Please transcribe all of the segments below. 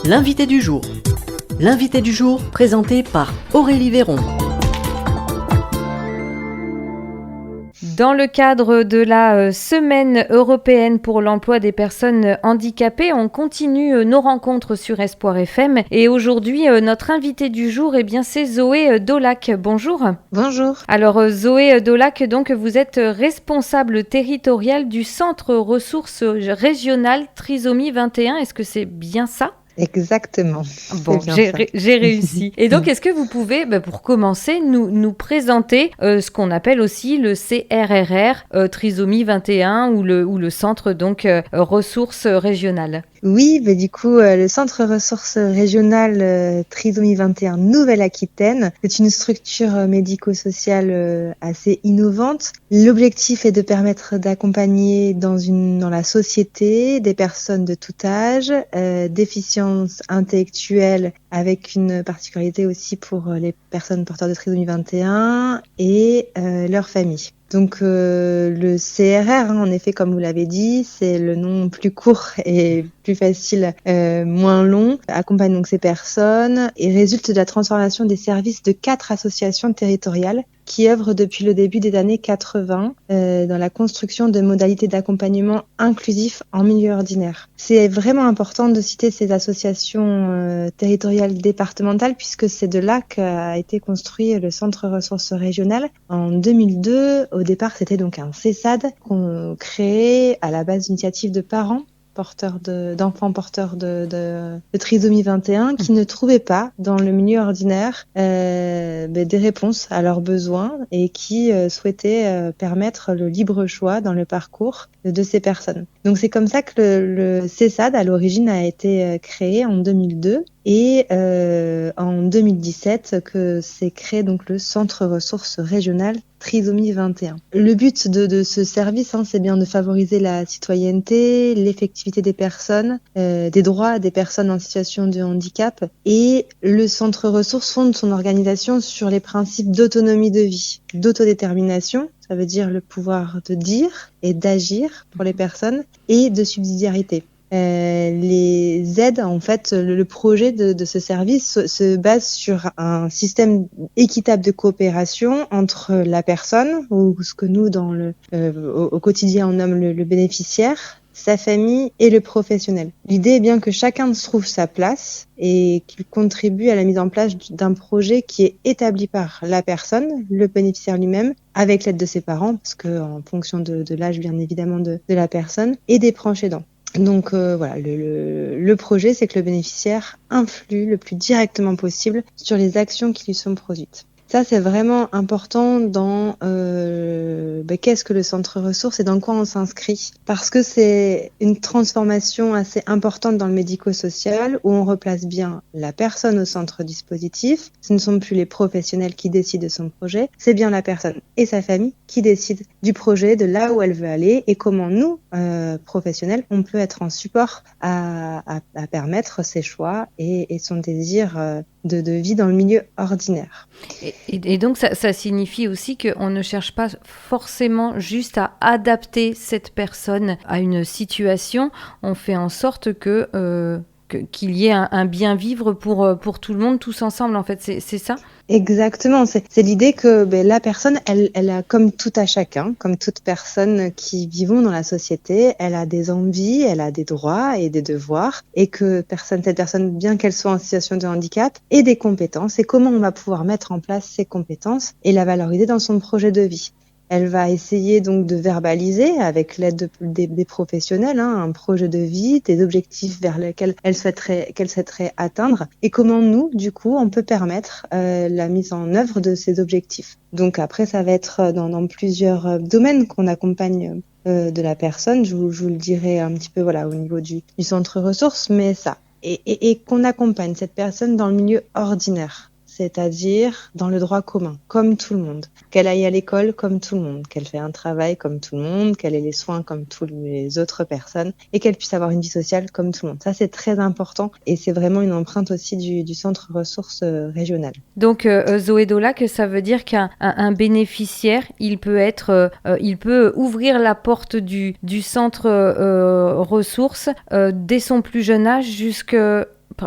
L'invité du jour. L'invité du jour présenté par Aurélie Véron. Dans le cadre de la Semaine européenne pour l'emploi des personnes handicapées, on continue nos rencontres sur Espoir FM. Et aujourd'hui, notre invité du jour, c'est Zoé Daulac. Bonjour. Bonjour. Alors Zoé Daulac, donc vous êtes responsable territoriale du Centre ressources régional Trisomie 21. Est-ce que c'est bien ça ? Exactement. Bon, j'ai réussi. Et donc, est-ce que vous pouvez, pour commencer, nous présenter ce qu'on appelle aussi le CRRR Trisomie 21 ou le centre donc ressources régionales? Oui, du coup, le Centre ressources régionales Trisomie 21 Nouvelle-Aquitaine, c'est une structure médico-sociale assez innovante. L'objectif est de permettre d'accompagner dans la société des personnes de tout âge, déficience intellectuelle avec une particularité aussi pour les personnes porteurs de trisomie 21 et leurs familles. Donc le CRR, en effet, comme vous l'avez dit, c'est le nom plus court et plus facile, moins long, accompagne donc ces personnes et résulte de la transformation des services de 4 associations territoriales qui œuvrent depuis le début des années 80 dans la construction de modalités d'accompagnement inclusif en milieu ordinaire. C'est vraiment important de citer ces associations territoriales départementales puisque c'est de là qu'a été construit le Centre ressources régionales en 2002. Au départ, c'était donc un CESAD qu'on créait à la base d'initiatives de parents d'enfants porteurs de trisomie 21 qui ne trouvaient pas dans le milieu ordinaire des réponses à leurs besoins et qui souhaitaient permettre le libre choix dans le parcours de ces personnes. Donc c'est comme ça que le CESAD à l'origine a été créé en 2002 et en 2017 que s'est créé donc le Centre ressources régionales Trisomie 21. Le but de ce service, c'est bien de favoriser la citoyenneté, l'effectivité des personnes, des droits des personnes en situation de handicap. Et le centre ressources fonde son organisation sur les principes d'autonomie de vie, d'autodétermination, ça veut dire le pouvoir de dire et d'agir pour les personnes, et de subsidiarité. Les aides, en fait, le projet de ce service se base sur un système équitable de coopération entre la personne, ou ce que nous, au quotidien, on nomme le bénéficiaire, sa famille et le professionnel. L'idée est bien que chacun trouve sa place et qu'il contribue à la mise en place d'un projet qui est établi par la personne, le bénéficiaire lui-même, avec l'aide de ses parents, parce que en fonction de l'âge, bien évidemment, de la personne, et des proches aidants. Donc voilà, le projet, c'est que le bénéficiaire influe le plus directement possible sur les actions qui lui sont produites. Ça, c'est vraiment important dans qu'est-ce que le centre ressources et dans quoi on s'inscrit. Parce que c'est une transformation assez importante dans le médico-social où on replace bien la personne au centre dispositif. Ce ne sont plus les professionnels qui décident de son projet, c'est bien la personne et sa famille qui décident du projet, de là où elle veut aller et comment nous, professionnels, on peut être en support à permettre ses choix et son désir de vie dans le milieu ordinaire. Et donc, ça signifie aussi qu'on ne cherche pas forcément juste à adapter cette personne à une situation. On fait en sorte qu'il y ait un bien vivre pour tout le monde, tous ensemble, en fait. C'est ça ? Exactement, c'est l'idée que la personne, elle a comme tout à chacun, comme toute personne qui vivons dans la société, elle a des envies, elle a des droits et des devoirs, et que cette personne, bien qu'elle soit en situation de handicap, ait des compétences, et comment on va pouvoir mettre en place ces compétences et la valoriser dans son projet de vie. Elle va essayer donc de verbaliser avec l'aide des professionnels un projet de vie, des objectifs vers lesquels qu'elle souhaiterait atteindre et comment nous, du coup, on peut permettre la mise en œuvre de ces objectifs. Donc après, ça va être dans plusieurs domaines qu'on accompagne de la personne. Je vous le dirai un petit peu au niveau du centre ressources, mais ça. Et qu'on accompagne cette personne dans le milieu ordinaire. C'est-à-dire dans le droit commun, comme tout le monde. Qu'elle aille à l'école comme tout le monde, qu'elle fait un travail comme tout le monde, qu'elle ait les soins comme toutes les autres personnes et qu'elle puisse avoir une vie sociale comme tout le monde. Ça, c'est très important et c'est vraiment une empreinte aussi du centre ressources régional. Donc, Zoé Daulac, ça veut dire qu'un bénéficiaire, il peut ouvrir la porte du centre ressources dès son plus jeune âge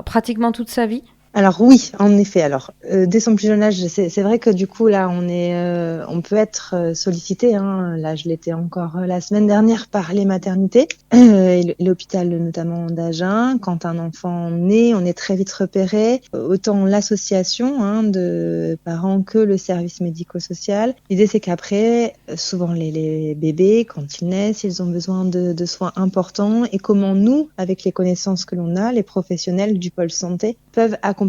pratiquement toute sa vie? Alors oui, en effet. Alors dès son plus jeune âge, c'est vrai que du coup là, on peut être sollicité. Hein. Là, je l'étais encore la semaine dernière par les maternités et l'hôpital notamment d'Agen. Quand un enfant naît, on est très vite repéré. Autant l'association de parents que le service médico-social. L'idée c'est qu'après, souvent les bébés, quand ils naissent, ils ont besoin de soins importants. Et comment nous, avec les connaissances que l'on a, les professionnels du pôle santé, peuvent accompagner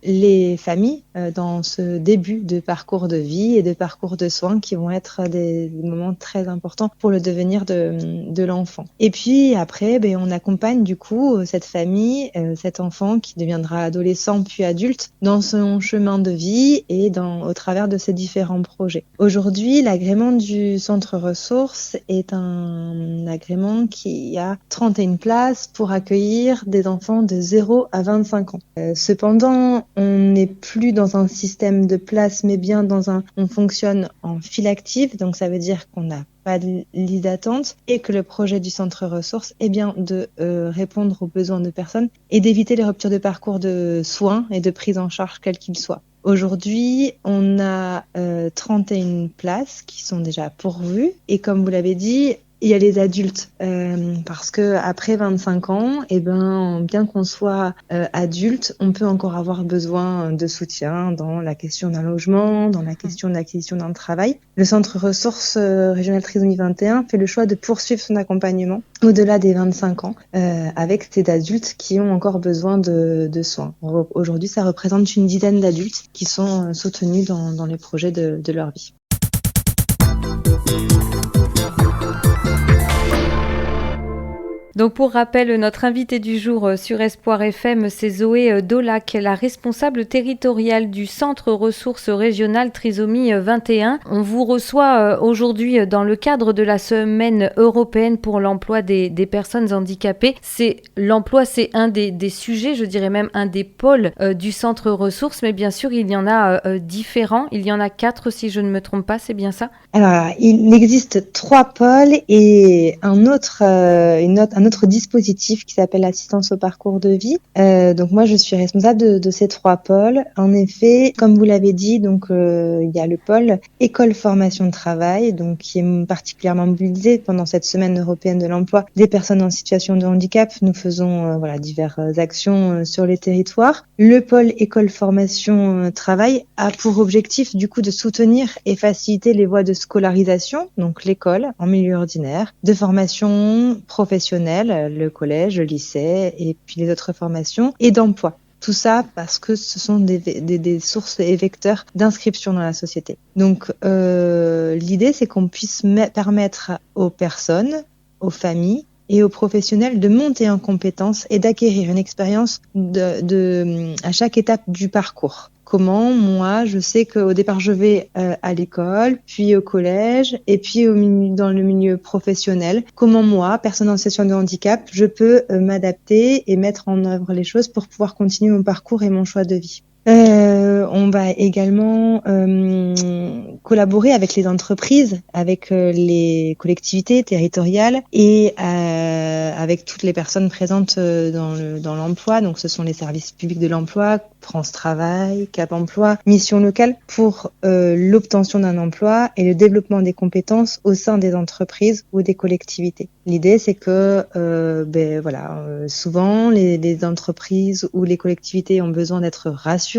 les familles dans ce début de parcours de vie et de parcours de soins qui vont être des moments très importants pour le devenir de l'enfant. Et puis après, on accompagne du coup cette famille, cet enfant qui deviendra adolescent puis adulte dans son chemin de vie et au travers de ses différents projets. Aujourd'hui, l'agrément du centre ressources est un agrément qui a 31 places pour accueillir des enfants de 0 à 25 ans. Cependant, on n'est plus dans un système de place, mais bien on fonctionne en file active, donc ça veut dire qu'on n'a pas de liste d'attente et que le projet du centre ressources est bien de répondre aux besoins de personnes et d'éviter les ruptures de parcours de soins et de prise en charge quels qu'ils soient. Aujourd'hui, on a 31 places qui sont déjà pourvues et comme vous l'avez dit, il y a les adultes parce que après 25 ans, bien qu'on soit adulte, on peut encore avoir besoin de soutien dans la question d'un logement, dans la question de l'acquisition d'un travail. Le centre ressources régional Trisomie 21 fait le choix de poursuivre son accompagnement au-delà des 25 ans avec ces adultes qui ont encore besoin de soins. Aujourd'hui, ça représente une dizaine d'adultes qui sont soutenus dans les projets de leur vie. Donc pour rappel, notre invitée du jour sur Espoir FM, c'est Zoé Daulac, la responsable territoriale du Centre ressources régional Trisomie 21. On vous reçoit aujourd'hui dans le cadre de la Semaine européenne pour l'emploi des personnes handicapées. L'emploi, c'est un des sujets, je dirais même un des pôles du Centre ressources, mais bien sûr, il y en a différents. Il y en a 4 si je ne me trompe pas, c'est bien ça? Alors, il existe 3 pôles et un autre dispositif qui s'appelle l'assistance au parcours de vie. Donc moi, je suis responsable de ces 3 pôles. En effet, comme vous l'avez dit, donc il y a le pôle école formation de travail, donc qui est particulièrement mobilisé pendant cette semaine européenne de l'emploi des personnes en situation de handicap. Nous faisons diverses actions sur les territoires. Le pôle école formation travail a pour objectif du coup de soutenir et faciliter les voies de scolarisation, donc l'école en milieu ordinaire, de formation professionnelle, le collège, le lycée et puis les autres formations et d'emploi. Tout ça parce que ce sont des sources et vecteurs d'inscription dans la société. Donc l'idée c'est qu'on puisse permettre aux personnes, aux familles et aux professionnels de monter en compétences et d'acquérir une expérience à chaque étape du parcours. Comment, moi, je sais qu'au départ, je vais à l'école, puis au collège, et puis dans le milieu professionnel. Comment, moi, personne en situation de handicap, je peux m'adapter et mettre en œuvre les choses pour pouvoir continuer mon parcours et mon choix de vie. On va également collaborer avec les entreprises, avec les collectivités territoriales et avec toutes les personnes présentes dans l'emploi. Donc ce sont les services publics de l'emploi, France Travail, Cap Emploi, Mission Locale pour l'obtention d'un emploi et le développement des compétences au sein des entreprises ou des collectivités. L'idée c'est que souvent les entreprises ou les collectivités ont besoin d'être rassurées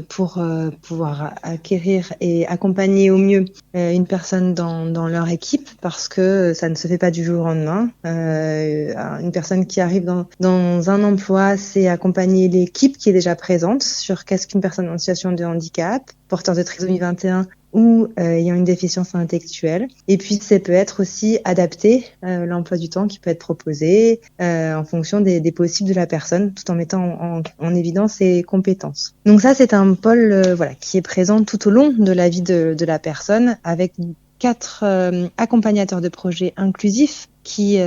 pour pouvoir acquérir et accompagner au mieux une personne dans leur équipe parce que ça ne se fait pas du jour au lendemain. Une personne qui arrive dans un emploi, c'est accompagner l'équipe qui est déjà présente sur qu'est-ce qu'une personne en situation de handicap, porteur de trisomie 21 ou ayant une déficience intellectuelle. Et puis, ça peut être aussi adapté, l'emploi du temps qui peut être proposé en fonction des possibles de la personne, tout en mettant en évidence ses compétences. Donc ça, c'est un pôle qui est présent tout au long de la vie de la personne, avec 4 accompagnateurs de projets inclusifs qui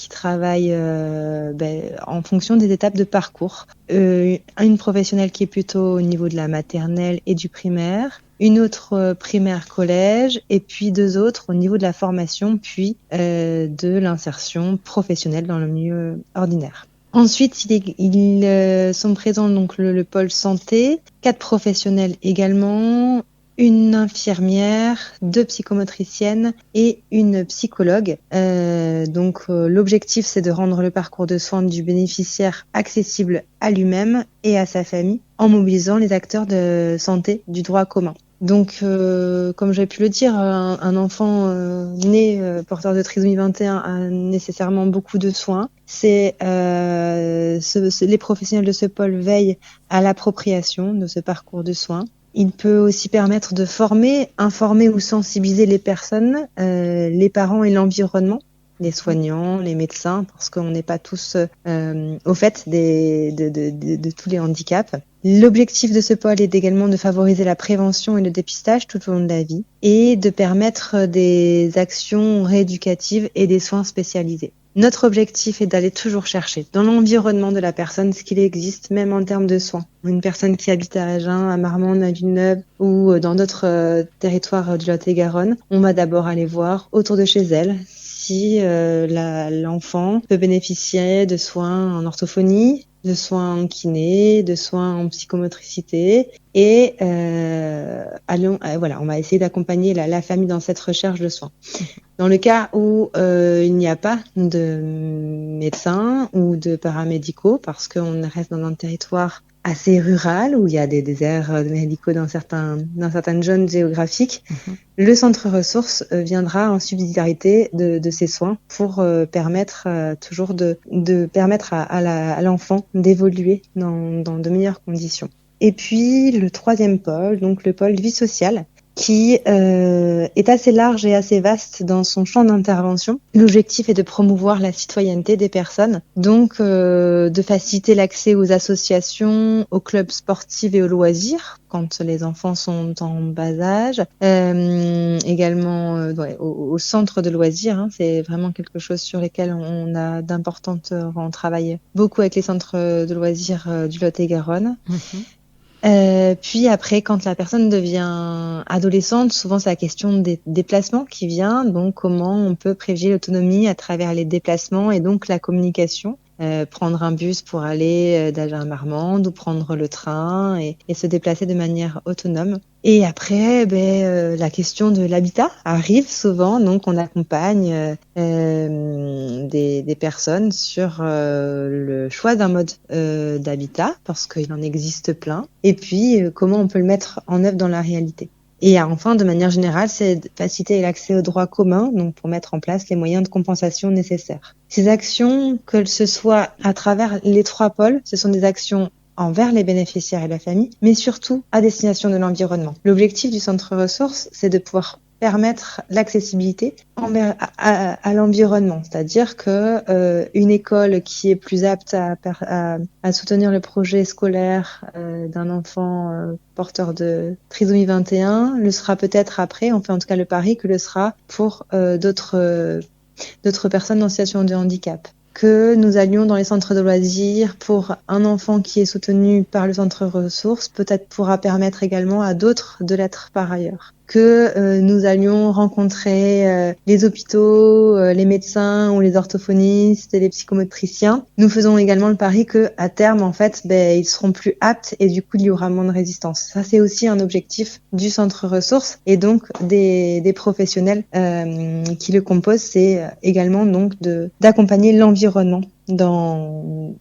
travaillent en fonction des étapes de parcours. Une professionnelle qui est plutôt au niveau de la maternelle et du primaire, une autre primaire collège et puis 2 autres au niveau de la formation puis de l'insertion professionnelle dans le milieu ordinaire. Ensuite, ils sont présents donc le pôle santé, 4 professionnels également, une infirmière, 2 psychomotriciennes et une psychologue. L'objectif, c'est de rendre le parcours de soins du bénéficiaire accessible à lui-même et à sa famille en mobilisant les acteurs de santé du droit commun. Donc, comme j'ai pu le dire, un enfant né porteur de trisomie 21 a nécessairement beaucoup de soins. Les professionnels de ce pôle veillent à l'appropriation de ce parcours de soins. Il peut aussi permettre de former, informer ou sensibiliser les personnes, les parents et l'environnement, les soignants, les médecins, parce qu'on n'est pas tous au fait de tous les handicaps. L'objectif de ce pôle est également de favoriser la prévention et le dépistage tout au long de la vie et de permettre des actions rééducatives et des soins spécialisés. Notre objectif est d'aller toujours chercher dans l'environnement de la personne ce qu'il existe, même en termes de soins. Une personne qui habite à Agen, à Marmande, à Villeneuve ou dans d'autres territoires du Lot-et-Garonne, on va d'abord aller voir autour de chez elle si l'enfant peut bénéficier de soins en orthophonie, de soins en kiné, de soins en psychomotricité et on va essayer d'accompagner la famille dans cette recherche de soins. Dans le cas où il n'y a pas de médecins ou de paramédicaux, parce qu'on reste dans un territoire assez rural où il y a des déserts médicaux dans certaines zones géographiques, le centre ressources viendra en subsidiarité de ces soins pour permettre toujours de permettre à l'enfant d'évoluer dans de meilleures conditions. Et puis le troisième pôle, donc le pôle vie sociale, qui est assez large et assez vaste dans son champ d'intervention. L'objectif est de promouvoir la citoyenneté des personnes, donc de faciliter l'accès aux associations, aux clubs sportifs et aux loisirs quand les enfants sont en bas âge, également au centre de loisirs. C'est vraiment quelque chose sur lequel on a on travaille beaucoup avec les centres de loisirs du Lot-et-Garonne. Puis après, quand la personne devient adolescente, souvent c'est la question des déplacements qui vient. Donc, comment on peut privilégier l'autonomie à travers les déplacements et donc la communication. Prendre un bus pour aller d'Agen à Marmande ou prendre le train et se déplacer de manière autonome. Et après, la question de l'habitat arrive souvent, donc on accompagne des personnes sur le choix d'un mode d'habitat, parce qu'il en existe plein, et puis comment on peut le mettre en œuvre dans la réalité. Et enfin, de manière générale, c'est de faciliter l'accès aux droits communs, donc pour mettre en place les moyens de compensation nécessaires. Ces actions, que ce soit à travers les 3 pôles, ce sont des actions envers les bénéficiaires et la famille, mais surtout à destination de l'environnement. L'objectif du centre ressources, c'est de pouvoir permettre l'accessibilité à l'environnement, c'est-à-dire que une école qui est plus apte à soutenir le projet scolaire d'un enfant porteur de trisomie 21 le sera peut-être après, on fait en tout cas le pari que le sera pour d'autres personnes en situation de handicap. Que nous allions dans les centres de loisirs pour un enfant qui est soutenu par le centre ressources, peut-être pourra permettre également à d'autres de l'être par ailleurs. Que nous allions rencontrer les hôpitaux, les médecins ou les orthophonistes et les psychomotriciens. Nous faisons également le pari que à terme, en fait, ils seront plus aptes et du coup, il y aura moins de résistance. Ça, c'est aussi un objectif du centre ressources et donc des professionnels qui le composent. C'est également donc d'accompagner l'environnement dans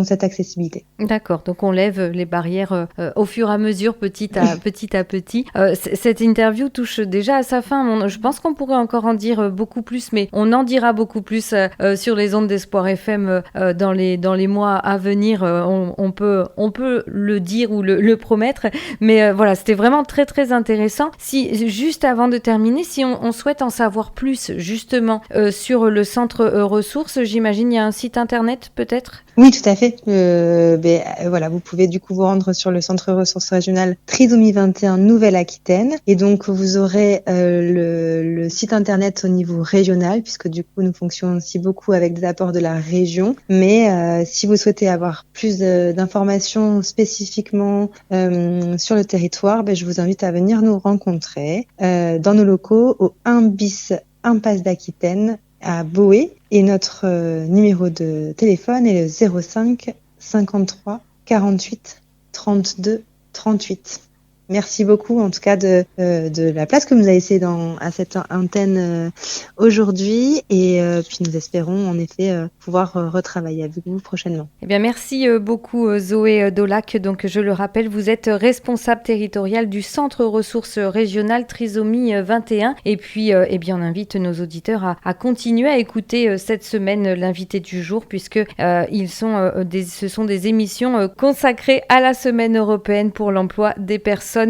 cette accessibilité. D'accord, donc on lève les barrières au fur et à mesure, petit à petit. Cette interview touche déjà à sa fin. Je pense qu'on pourrait encore en dire beaucoup plus, mais on en dira beaucoup plus sur les ondes d'Espoir FM dans les mois à venir. On peut le dire ou le promettre, mais voilà, c'était vraiment très très intéressant. Si juste avant de terminer, si on souhaite en savoir plus justement sur le centre ressources, j'imagine il y a un site internet peut-être? Oui, tout à fait. Vous pouvez du coup vous rendre sur le centre ressources régional Trisomie 21 Nouvelle-Aquitaine et donc vous aurez le site internet au niveau régional puisque du coup nous fonctionnons aussi beaucoup avec des apports de la région. Mais si vous souhaitez avoir plus d'informations spécifiquement sur le territoire, je vous invite à venir nous rencontrer dans nos locaux au 1 bis Impasse d'Aquitaine à Boé et notre numéro de téléphone est le 05 53 48 32 38. Merci beaucoup en tout cas de la place que vous avez laissée à cette antenne aujourd'hui et puis nous espérons en effet pouvoir retravailler avec vous prochainement. Eh bien merci beaucoup Zoé Dolac. Donc je le rappelle, vous êtes responsable territoriale du Centre ressources régionales Trisomie 21 et puis eh bien on invite nos auditeurs à continuer à écouter cette semaine l'invité du jour puisque ce sont des émissions consacrées à la semaine européenne pour l'emploi des personnes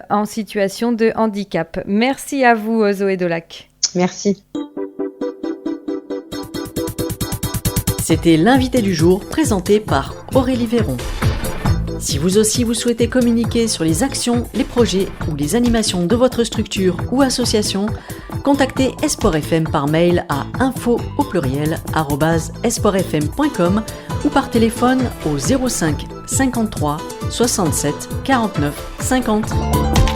en situation de handicap. Merci à vous Zoé Dolac. Merci. C'était l'invité du jour présenté par Aurélie Véron. Si vous aussi vous souhaitez communiquer sur les actions, les projets ou les animations de votre structure ou association, contactez Esport FM par mail à info@esportfm.com ou par téléphone au 05 53 67 49 50.